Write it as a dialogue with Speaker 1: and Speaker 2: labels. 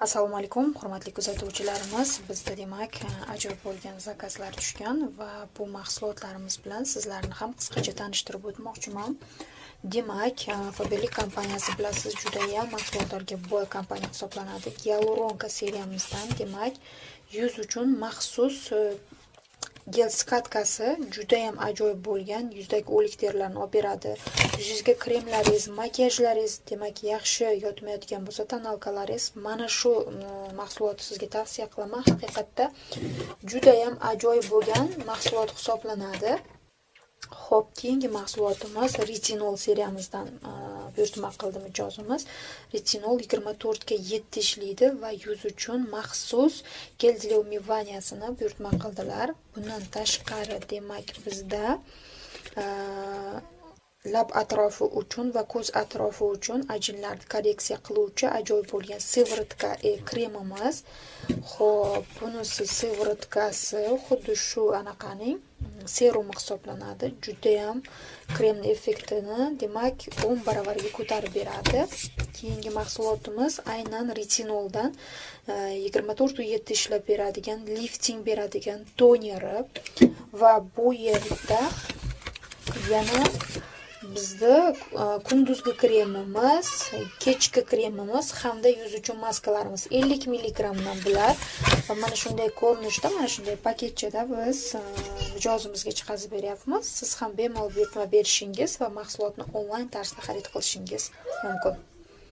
Speaker 1: Assalomu alaykum, hurmatli kuzatuvchilarimiz. Bizda demak ajoyib bo'lgan zakazlar tushgan va bu mahsulotlarimiz bilan sizlarni ham qisqacha tanishtirib o'tmoqchiman. Demak, Faberlic kompaniyasi bilasiz, juda ham mahsulotlarga boy kompaniya hisoblanadi. Gyaluronka seriyamizdan demak, yuz uchun maxsus gel skatkasi juda ham ajoyib bo'lgan, yuzdagi o'lik terilarni olib beradi. Yuzingizga kremlaringiz, makiyajlaringiz demak yaxshi yotmayotgan bo'lsa, tonalkalaringiz mana shu mahsulotni sizga tavsiya qilaman. Haqiqatda juda ham ajoyib bo'lgan mahsulot hisoblanadi. Xo'p, keyingi mahsulotimiz retinol seriyamizdan buyurtma qildi mijozimiz. Retinol 24 ga 7 ishlaydi va yuz uchun maxsus gel для умываниясini buyurtma qildilar. Bundan tashqari demak bizda lab atrofi uchun va ko'z atrofi uchun ajinlarni korreksiya qiluvchi ajoyib bo'lgan sivorotka kremimiz. Xo'p, bunisi sivorotkasi xuddi shu anaqaning serum hisoblanadi. Juda ham kremni effektini demak 10 baravarga ko'tarib beradi. Keyingi mahsulotimiz aynan retinoldan 24/7 ishlab beradigan, lifting beradigan toneri va bu yerda yana bizda kunduzgi kremimiz, kechki kremimiz hamda yuz uchun maskalarimiz 50 mg dan bular va mana shunday ko'rinishda, mana shunday paketchada biz mijozimizga chiqazib beryapmiz. Siz ham bemalol buyurtma berishingiz va mahsulotni onlayn tarzda xarid qilishingiz mumkin.